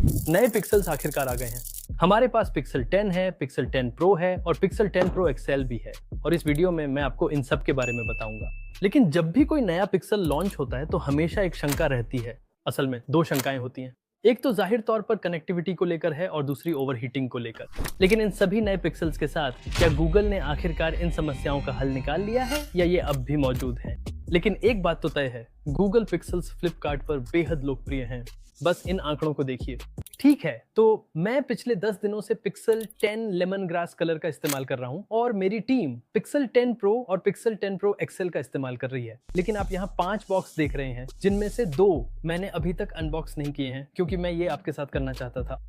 नए पिक्सल्स आखिरकार आ गए हैं। हमारे पास पिक्सल 10 है, पिक्सल 10 प्रो है और पिक्सल 10 प्रो एक्सएल भी है और इस वीडियो में मैं आपको इन सब के बारे में बताऊंगा। लेकिन जब भी कोई नया पिक्सल लॉन्च होता है तो हमेशा एक शंका रहती है। असल में दो शंकाएं होती हैं। एक तो जाहिर तौर पर कनेक्टिविटी को लेकर है और दूसरी ओवरहीटिंग को लेकर। लेकिन इन सभी नए पिक्सल्स के साथ क्या गूगल ने आखिरकार इन समस्याओं का हल निकाल लिया है या ये अब भी मौजूद है? लेकिन एक बात तो तय है, गूगल पिक्सल्स फ्लिपकार्ट पर बेहद लोकप्रिय हैं। बस इन आंकड़ों को देखिए। ठीक है, तो मैं पिछले 10 दिनों से पिक्सल 10 लेमन ग्रास कलर का इस्तेमाल कर रहा हूं और मेरी टीम पिक्सल 10 प्रो और पिक्सल 10 प्रो एक्सएल का इस्तेमाल कर रही है। लेकिन आप यहाँ 5 बॉक्स देख रहे हैं, जिनमें से 2 मैंने अभी तक अनबॉक्स नहीं किए हैं क्योंकि मैं ये आपके साथ करना चाहता था।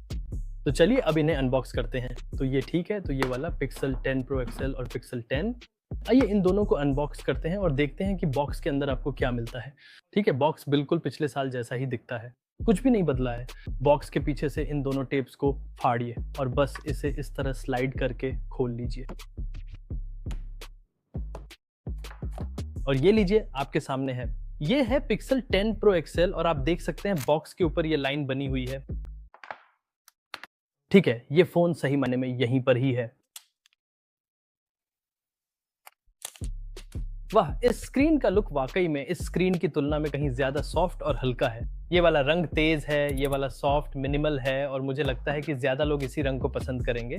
तो चलिए अब इन्हें अनबॉक्स करते हैं। तो ये ठीक है, तो ये वाला पिक्सल 10 प्रो एक्सएल और पिक्सल 10। आइए इन दोनों को अनबॉक्स करते हैं और देखते हैं कि बॉक्स के अंदर आपको क्या मिलता है। ठीक है, बॉक्स बिल्कुल पिछले साल जैसा ही दिखता है, कुछ भी नहीं बदला है। बॉक्स के पीछे से इन दोनों टेप्स को फाड़िए और बस इसे इस तरह स्लाइड करके खोल लीजिए। और ये लीजिए, आपके सामने है। ये है पिक्सल 10 प्रो एक्सएल और आप देख सकते हैं बॉक्स के ऊपर ये लाइन बनी हुई है। ठीक है, ये फोन सही मायने में यहीं पर ही है। वाह, इस स्क्रीन का लुक वाकई में इस स्क्रीन की तुलना में कहीं ज्यादा सॉफ्ट और हल्का है। ये वाला रंग तेज है, ये वाला सॉफ्ट मिनिमल है और मुझे लगता है कि ज्यादा लोग इसी रंग को पसंद करेंगे।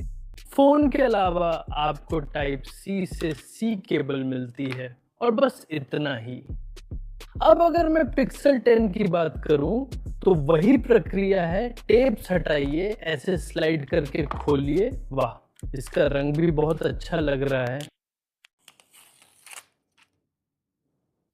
फोन के अलावा आपको टाइप सी से सी केबल मिलती है और बस इतना ही। अब अगर मैं पिक्सल 10 की बात करूं तो वही प्रक्रिया है। टेप्स हटाइए, ऐसे स्लाइड करके खोलिए। वाह, इसका रंग भी बहुत अच्छा लग रहा है।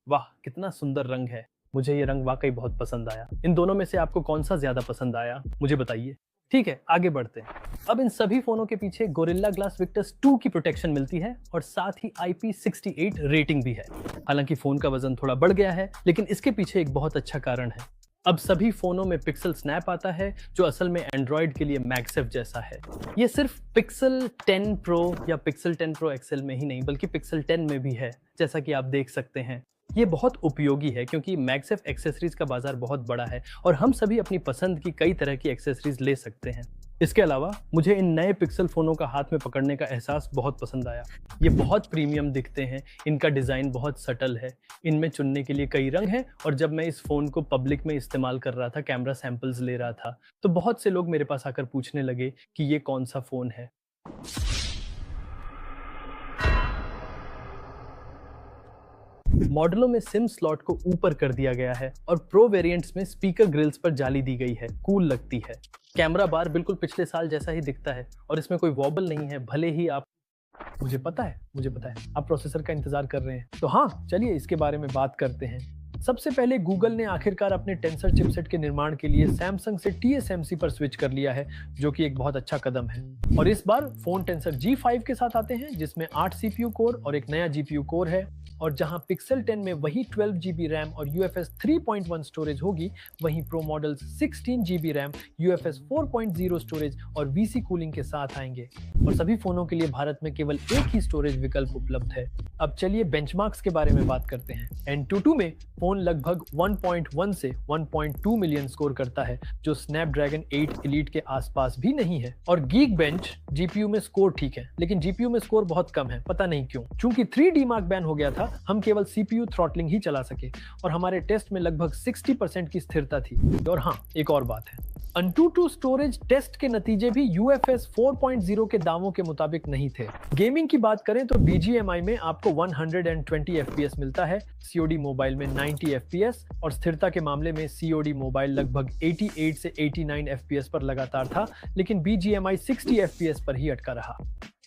वाह, कितना सुंदर रंग है। मुझे ये रंग वाकई बहुत पसंद आया। इन दोनों में से आपको कौन सा ज्यादा पसंद आया, मुझे बताइए। ठीक है, आगे बढ़ते हैं। अब इन सभी फोनों के पीछे गोरिल्ला ग्लास विक्टस 2 की प्रोटेक्शन मिलती है और साथ ही IP68 रेटिंग भी है। हालांकि फोन का वजन थोड़ा बढ़ गया है, लेकिन इसके पीछे एक बहुत अच्छा कारण है। अब सभी फोनों में पिक्सल स्नैप आता है, जो असल में एंड्रॉयड के लिए मैगसेफ जैसा है। ये सिर्फ पिक्सल 10 प्रो या पिक्सल 10 प्रो एक्सएल में ही नहीं बल्कि पिक्सल 10 में भी है, जैसा कि आप देख सकते हैं। ये बहुत उपयोगी है क्योंकि मैगसेफ एक्सेसरीज का बाजार बहुत बड़ा है और हम सभी अपनी पसंद की कई तरह की एक्सेसरीज ले सकते हैं। इसके अलावा मुझे इन नए पिक्सल फोनों का हाथ में पकड़ने का एहसास बहुत पसंद आया। ये बहुत प्रीमियम दिखते हैं, इनका डिज़ाइन बहुत सटल है, इनमें चुनने के लिए कई रंग हैं और जब मैं इस फ़ोन को पब्लिक में इस्तेमाल कर रहा था, कैमरा सैंपल्स ले रहा था, तो बहुत से लोग मेरे पास आकर पूछने लगे कि ये कौन सा फ़ोन है। मॉडलों में सिम स्लॉट को ऊपर कर दिया गया है और प्रो वेरिएंट्स में स्पीकर ग्रिल्स पर जाली दी गई है, कूल लगती है। कैमरा बार बिल्कुल पिछले साल जैसा ही दिखता है और इसमें कोई वॉबल नहीं है, भले ही आप मुझे पता है आप प्रोसेसर का इंतजार कर रहे हैं। तो हाँ, चलिए इसके बारे में बात करते हैं। सबसे पहले गूगल ने आखिरकार अपने टेंसर चिपसेट के निर्माण के लिए सैमसंग से TSMC पर स्विच कर लिया है, जो कि एक बहुत अच्छा कदम है। और इस बार फोन टेंसर G5 के साथ आते हैं, जिसमें 8 CPU कोर और एक नया GPU कोर है। और जहां पिक्सल 10 में वही 12 GB रैम और UFS 3.1 स्टोरेज होगी, वहीं pro models 16 GB RAM, UFS 4.0 storage और VC कूलिंग के साथ आएंगे। और सभी फोनों के लिए भारत में केवल एक ही स्टोरेज विकल्प उपलब्ध है। अब चलिए बेंचमार्क्स के बारे में बात करते हैं। Antutu में फोन लगभग 1.1 से 1.2 मिलियन स्कोर करता है, जो स्नैपड्रैगन 8 एलीट के आसपास भी नहीं है। और Geekbench GPU में स्कोर ठीक है, लेकिन GPU में स्कोर बहुत कम है, पता नहीं क्यों। चूंकि 3D मार्क बैन हो गया था, हम केवल CPU थ्रॉटलिंग ही चला सके और हमारे टेस्ट में लगभग 60% की स्थिरता थी। और हाँ, एक और बात है, Antutu स्टोरेज टेस्ट के नतीजे भी UFS 4.0 के दावों के मुताबिक नहीं थे। गेमिंग की बात करें तो BGMI में आपको 120 FPS मिलता है, COD मोबाइल में 90 FPS और स्थिरता के मामले में COD मोबाइल लगभग 88 से 89 FPS पर लगातार था, लेकिन BGMI 60 FPS पर ही अटका रहा।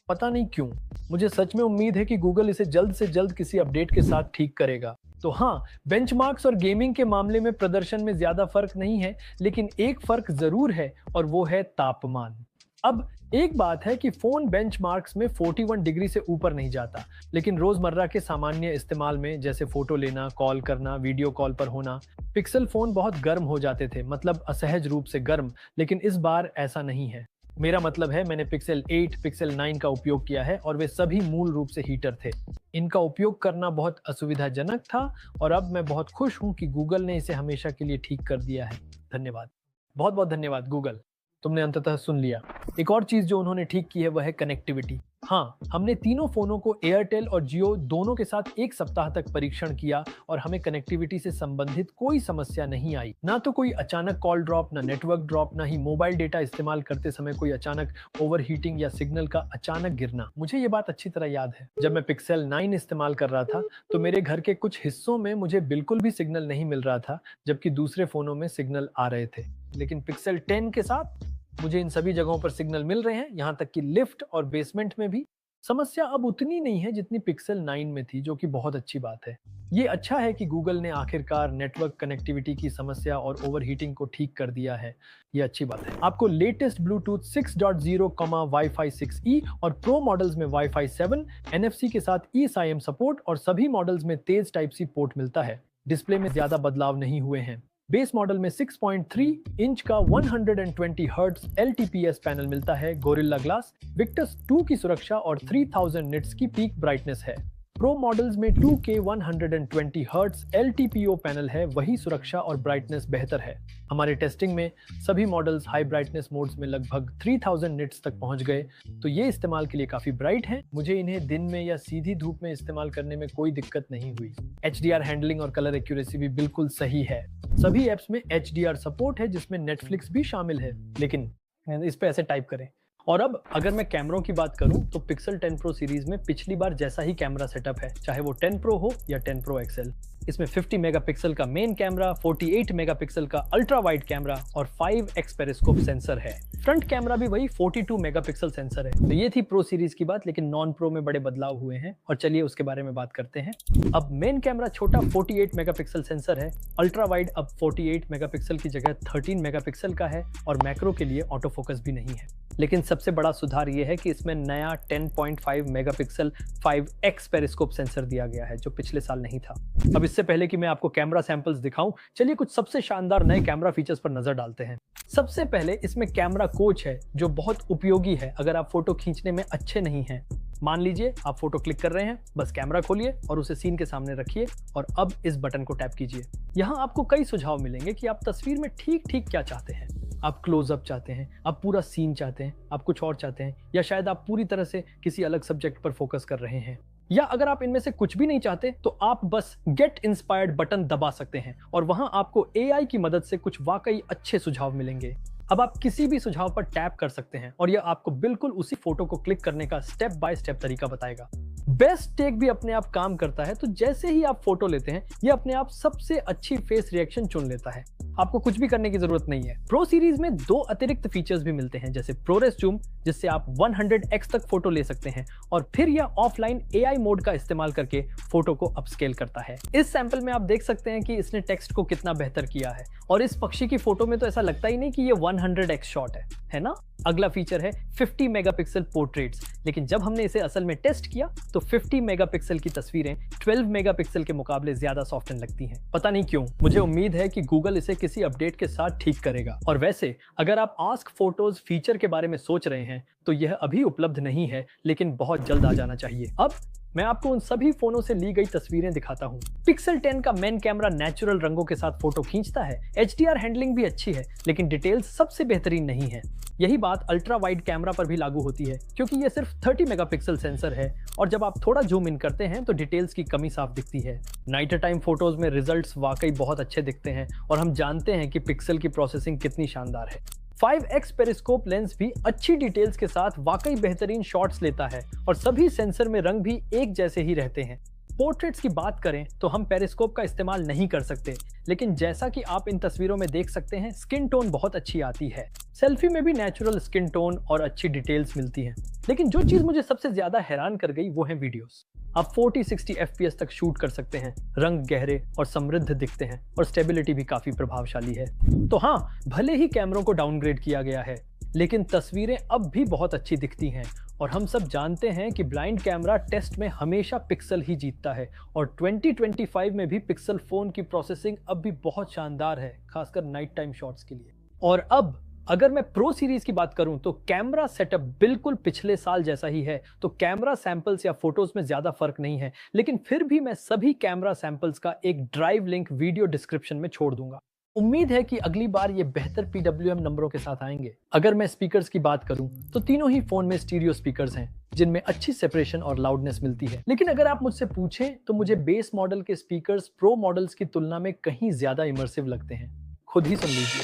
पता नहीं क्यों। मुझे सच में उम्मीद है कि गूगल इसे जल्द से जल्द किसी अपडेट के साथ ठीक करेगा। तो हाँ, बेंचमार्क्स और गेमिंग के मामले में प्रदर्शन में ज्यादा फर्क नहीं है, लेकिन एक फर्क जरूर है और वो है तापमान। अब एक बात है कि फोन बेंचमार्क्स में 41 डिग्री से ऊपर नहीं जाता, लेकिन रोजमर्रा के सामान्य इस्तेमाल में जैसे फोटो लेना, कॉल करना, वीडियो कॉल पर होना, पिक्सल फोन बहुत गर्म हो जाते थे, मतलब असहज रूप से गर्म। लेकिन इस बार ऐसा नहीं है। मेरा मतलब है, मैंने पिक्सल 8, पिक्सल 9 का उपयोग किया है और वे सभी मूल रूप से हीटर थे। इनका उपयोग करना बहुत असुविधाजनक था और अब मैं बहुत खुश हूं कि गूगल ने इसे हमेशा के लिए ठीक कर दिया है। धन्यवाद, बहुत बहुत धन्यवाद गूगल। तुमने अंततः सुन लिया। एक और चीज जो उन्होंने ठीक की है वह है कनेक्टिविटी। हाँ, हमने तीनों फोनों को एयरटेल और जियो दोनों के साथ एक सप्ताह तक परीक्षण किया और हमें कनेक्टिविटी से संबंधित कोई समस्या नहीं आई। ना तो कोई अचानक कॉल ड्रॉप, ना नेटवर्क ड्रॉप, ना ही मोबाइल डेटा इस्तेमाल करते समय कोई अचानक ओवरहीटिंग या सिग्नल का अचानक गिरना। मुझे ये बात अच्छी तरह याद है, जब मैं पिक्सेल 9 इस्तेमाल कर रहा था तो मेरे घर के कुछ हिस्सों में मुझे बिल्कुल भी सिग्नल नहीं मिल रहा था, जबकि दूसरे फोनों में सिग्नल आ रहे थे। लेकिन पिक्सेल 10 के साथ मुझे इन सभी जगहों पर सिग्नल मिल रहे हैं, यहाँ तक कि लिफ्ट और बेसमेंट में भी। समस्या अब उतनी नहीं है जितनी पिक्सेल 9 में थी, जो कि बहुत अच्छी बात है। ये अच्छा है कि गूगल ने आखिरकार नेटवर्क कनेक्टिविटी की समस्या और ओवरहीटिंग को ठीक कर दिया है। ये अच्छी बात है। आपको लेटेस्ट ब्लूटूथ 6.0, वाईफाई 6E और प्रो मॉडल्स में वाईफाई 7, NFC के साथ eSIM सपोर्ट और सभी मॉडल्स में तेज टाइप सी पोर्ट मिलता है। डिस्प्ले में ज्यादा बदलाव नहीं हुए हैं। बेस मॉडल में 6.3 इंच का 120 हर्ट्ज LTPS पैनल मिलता है। गोरिल्ला ग्लास, विक्टस 2 की सुरक्षा और 3000 निट्स की पीक ब्राइटनेस है। प्रो मॉडल्स में 2K 120 हर्ट्ज LTPO पैनल है, वही सुरक्षा और ब्राइटनेस बेहतर है। हमारे टेस्टिंग में सभी मॉडल्स हाई ब्राइटनेस मोड्स में लगभग 3000 निट्स तक पहुंच गए, तो ये इस्तेमाल के लिए काफी ब्राइट हैं। मुझे इन्हें दिन में या सीधी धूप में इस्तेमाल करने में कोई दिक्कत नहीं हुई। HDR हैंडलिंग और कलर एक्यूरेसी भी बिल्कुल सही है। सभी एप्स में HDR सपोर्ट है, जिसमें नेटफ्लिक्स भी शामिल है। लेकिन इस पे ऐसे टाइप करें। और अब अगर मैं कैमरों की बात करूं तो पिक्सल 10 प्रो सीरीज में पिछली बार जैसा ही कैमरा सेटअप है, चाहे वो 10 प्रो हो या 10 प्रो XL। इसमें 50 मेगापिक्सल का मेन कैमरा, 48 मेगापिक्सल का अल्ट्रा वाइड कैमरा और 5x पेरिस्कोप सेंसर है। फ्रंट कैमरा भी वही 42 मेगापिक्सल सेंसर है। तो ये थी प्रो सीरीज की बात, लेकिन नॉन प्रो में बड़े बदलाव हुए हैं और चलिए उसके बारे में बात करते हैं। अब मेन कैमरा छोटा 48 मेगापिक्सल सेंसर है। अल्ट्रा वाइड अब 48 मेगापिक्सल की जगह 13 मेगापिक्सल का है और मैक्रो के लिए ऑटो फोकस भी नहीं है। लेकिन सबसे बड़ा सुधार ये है कि इसमें नया 10.5 मेगापिक्सल 5x पेरिस्कोप सेंसर दिया गया है, जो पिछले साल नहीं था। अब इससे पहले कि मैं आपको कैमरा सैंपल्स दिखाऊं, चलिए कुछ सबसे शानदार नए कैमरा फीचर्स पर नजर डालते हैं। सबसे पहले इसमें कैमरा कोच है, जो बहुत उपयोगी है अगर आप फोटो खींचने में अच्छे नहीं हैं। मान लीजिए आप फोटो क्लिक कर रहे हैं, बस कैमरा खोलिए और उसे सीन के सामने रखिए और अब इस बटन को टैप कीजिए। यहाँ आपको कई सुझाव मिलेंगे कि आप तस्वीर में ठीक ठीक क्या चाहते हैं। आप क्लोजअप चाहते हैं, आप पूरा सीन चाहते हैं, आप कुछ और चाहते हैं, या शायद आप पूरी तरह से किसी अलग सब्जेक्ट पर फोकस कर रहे हैं। या अगर आप इनमें से कुछ भी नहीं चाहते तो आप बस गेट इंस्पायर्ड बटन दबा सकते हैं और वहां आपको AI की मदद से कुछ वाकई अच्छे सुझाव मिलेंगे। अब आप किसी भी सुझाव पर टैप कर सकते हैं और यह आपको बिल्कुल उसी फोटो को क्लिक करने का स्टेप बाय स्टेप तरीका बताएगा। बेस्ट टेक भी अपने आप काम करता है, तो जैसे ही आप फोटो लेते हैं यह अपने आप सबसे अच्छी फेस रिएक्शन चुन लेता है। आपको कुछ भी करने की जरूरत नहीं है। प्रो सीरीज में 2 अतिरिक्त फीचर्स भी मिलते हैं, जैसे प्रोरेस जूम, जिससे आप 100x तक फोटो ले सकते हैं, और फिर यह ऑफलाइन AI मोड का इस्तेमाल करके फोटो को अपस्केल करता है। इस सैंपल में आप देख सकते हैं कि इसने टेक्स्ट को कितना बेहतर किया है, और इस पक्षी की फोटो में तो ऐसा लगता ही नहीं कि ये 100x शॉट है ना? अगला फीचर है 50 मेगापिक्सल पोर्ट्रेट्स, लेकिन जब हमने इसे असल में टेस्ट किया तो 50 मेगापिक्सल की तस्वीरें 12 मेगापिक्सल के मुकाबले ज्यादा सॉफ्टन लगती हैं। पता नहीं क्यों, मुझे उम्मीद है कि गूगल इसे किसी अपडेट के साथ ठीक करेगा। और वैसे अगर आप आस्क फोटोज फीचर के बारे में सोच रहे हैं तो यह अभी उपलब्ध नहीं है, लेकिन बहुत जल्द आ जाना चाहिए। अब मैं आपको उन सभी फोनों से ली गई तस्वीरें दिखाता हूँ। पिक्सल 10 का मेन कैमरा नेचुरल रंगों के साथ फोटो खींचता है। HDR हैंडलिंग भी अच्छी है, लेकिन डिटेल्स सबसे बेहतरीन नहीं है। यही बात अल्ट्रा वाइड कैमरा पर भी लागू होती है, क्योंकि ये सिर्फ 30 मेगापिक्सल सेंसर है और जब आप थोड़ा जूम इन करते हैं तो डिटेल्स की कमी साफ दिखती है। नाइट टाइम फोटोज में रिजल्ट्स वाकई बहुत अच्छे दिखते हैं और हम जानते हैं कि पिक्सल की प्रोसेसिंग कितनी शानदार है। 5x पेरिस्कोप लेंस भी अच्छी डिटेल्स के साथ वाकई बेहतरीन शॉट्स लेता है और सभी सेंसर में रंग भी एक जैसे ही रहते हैं। पोर्ट्रेट्स की बात करें तो हम पेरिस्कोप का इस्तेमाल नहीं कर सकते, लेकिन जैसा कि आप इन तस्वीरों में देख सकते हैं, स्किन टोन बहुत अच्छी आती है। सेल्फी में भी नेचुरल स्किन टोन और अच्छी डिटेल्स मिलती हैं। लेकिन जो चीज मुझे सबसे ज्यादा हैरान कर गई वो है वीडियोस। आप 40-60 FPS तक शूट कर सकते हैं, रंग गहरे और समृद्ध दिखते हैं और स्टेबिलिटी भी काफी प्रभावशाली है। तो हाँ, भले ही कैमरों को डाउनग्रेड किया गया है, लेकिन तस्वीरें अब भी बहुत अच्छी दिखती हैं और हम सब जानते हैं कि ब्लाइंड कैमरा टेस्ट में हमेशा पिक्सल ही जीतता है और 2025 में भी पिक्सल फोन की प्रोसेसिंग अब भी बहुत शानदार है, खासकर नाइट टाइम शॉट्स के लिए। और अब अगर मैं प्रो सीरीज की बात करूं तो कैमरा सेटअप बिल्कुल पिछले साल जैसा ही है, तो कैमरा सैंपल्स या फोटोज में ज्यादा फर्क नहीं है, लेकिन फिर भी मैं सभी कैमरा सैंपल्स का एक ड्राइव लिंक वीडियो डिस्क्रिप्शन में छोड़ दूंगा। उम्मीद है कि अगली बार ये बेहतर PWM नंबरों के साथ आएंगे। अगर मैं स्पीकर्स की बात करूं तो तीनों ही फोन में स्टीरियो स्पीकर्स हैं जिनमें अच्छी सेपरेशन और लाउडनेस मिलती है। लेकिन अगर आप मुझसे पूछें तो मुझे बेस मॉडल के स्पीकर्स प्रो मॉडल्स की तुलना में कहीं ज्यादा इमर्सिव लगते हैं। खुद ही सुन लीजिए।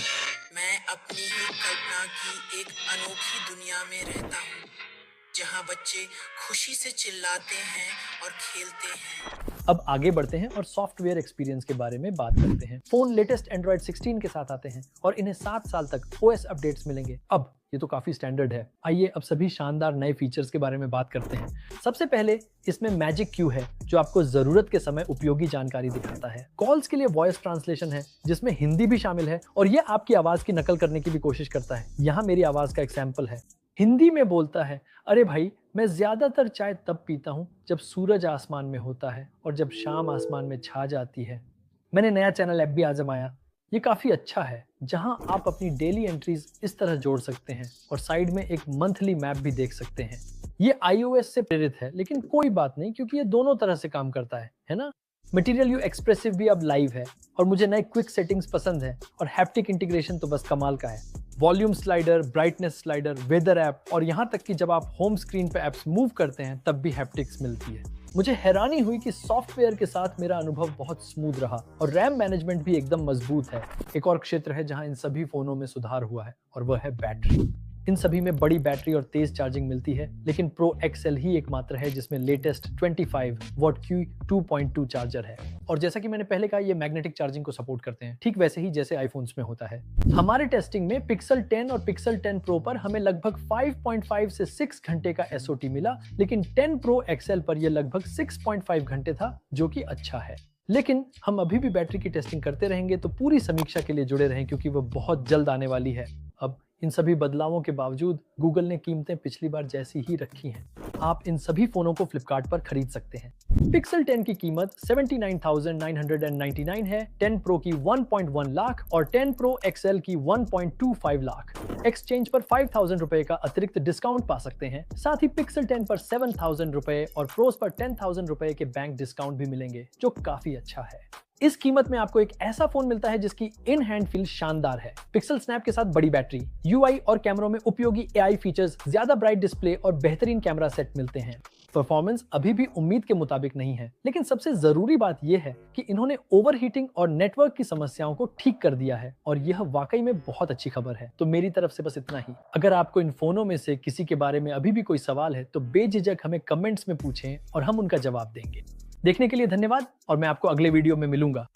मैं अपनी ही कल्पना की एक अनोखी दुनिया में रहता हूँ, जहाँ बच्चे खुशी से चिल्लाते हैं और खेलते हैं। अब आगे बढ़ते हैं और सॉफ्टवेयर एक्सपीरियंस के बारे में बात करते हैं। फोन लेटेस्ट एंड्रॉइड 16 के साथ आते हैं और इन्हें 7 साल तक OS अपडेट्स मिलेंगे। अब ये तो काफी स्टैंडर्ड है। आइए अब सभी शानदार नए फीचर्स के बारे में बात करते हैं। सबसे पहले इसमें मैजिक क्यू है जो आपको जरूरत के समय उपयोगी जानकारी दिखाता है। कॉल्स के लिए वॉइस ट्रांसलेशन है जिसमें हिंदी भी शामिल है और ये आपकी आवाज की नकल करने की भी कोशिश करता है। यहाँ मेरी आवाज का एक सैंपल है। हिंदी में बोलता है, अरे भाई मैं ज्यादातर चाय तब पीता हूँ जब सूरज आसमान में होता है और जब शाम आसमान में छा जाती है। मैंने नया चैनल ऐप भी आजमाया। ये काफी अच्छा है जहां आप अपनी डेली एंट्रीज इस तरह जोड़ सकते हैं और साइड में एक मंथली मैप भी देख सकते हैं। ये iOS से प्रेरित है लेकिन कोई बात नहीं क्योंकि ये दोनों तरह से काम करता है ना। मटेरियल यू एक्सप्रेसिव भी अब लाइव है और मुझे नए क्विक सेटिंग्स पसंद है और हैप्टिक इंटीग्रेशन तो बस कमाल का है। Volume slider, brightness slider, weather app और यहाँ तक कि जब आप होम स्क्रीन पे एप्स मूव करते हैं तब भी हैप्टिक्स मिलती है। मुझे हैरानी हुई कि सॉफ्टवेयर के साथ मेरा अनुभव बहुत स्मूथ रहा और रैम मैनेजमेंट भी एकदम मजबूत है। एक और क्षेत्र है जहां इन सभी फोनों में सुधार हुआ है और वह है बैटरी। इन सभी में बड़ी बैटरी और तेज चार्जिंग मिलती है, लेकिन प्रो XL ही एकमात्र है जिसमें लेटेस्ट 25 वॉट Q2.2 चार्जर है। और जैसा कि मैंने पहले कहा, ये मैग्नेटिक चार्जिंग को सपोर्ट करते हैं, ठीक वैसे ही जैसे आईफोन्स में होता है। हमारे टेस्टिंग में Pixel 10 और Pixel 10 Pro पर हमें लगभग 5.5 से 6 घंटे का SOT मिला, लेकिन 10 Pro XL पर यह लगभग 6.5 घंटे था, जो कि अच्छा है। लेकिन हम अभी भी बैटरी की टेस्टिंग करते रहेंगे, तो पूरी समीक्षा के लिए जुड़े रहें क्योंकि वह बहुत जल्द आने वाली है। अब इन सभी बदलावों के बावजूद गूगल ने कीमतें पिछली बार जैसी ही रखी हैं। आप इन सभी फोनों को फ्लिपकार्ट पर खरीद सकते हैं। Pixel 10 की कीमत 79,999 है, 10 Pro की 1.1 लाख और 10 Pro XL की 1.25 लाख। एक्सचेंज पर 5,000 रुपए का अतिरिक्त डिस्काउंट पा सकते हैं। साथ ही Pixel 10 पर 7,000 रुपए और Pros पर 10,000 रुपए के बैंक डिस्काउंट भी मिलेंगे, जो काफी अच्छा है। इस कीमत में आपको एक ऐसा फोन मिलता है जिसकी इन हैंड फील शानदार है। पिक्सल स्नैप के साथ बड़ी बैटरी, UI और कैमरों में उपयोगी AI फीचर्स, ज्यादा ब्राइट डिस्प्ले और बेहतरीन कैमरा सेट मिलते हैं। परफॉर्मेंस अभी भी उम्मीद के मुताबिक नहीं है, लेकिन सबसे जरूरी बात यह है कि इन्होंने ओवरहीटिंग और नेटवर्क की समस्याओं को ठीक कर दिया है और यह वाकई में बहुत अच्छी खबर है। तो मेरी तरफ से बस इतना ही। अगर आपको इन फोनों में से किसी के बारे में अभी भी कोई सवाल है तो बेझिझक हमें कमेंट्स में पूछें और हम उनका जवाब देंगे। देखने के लिए धन्यवाद और मैं आपको अगले वीडियो में मिलूंगा।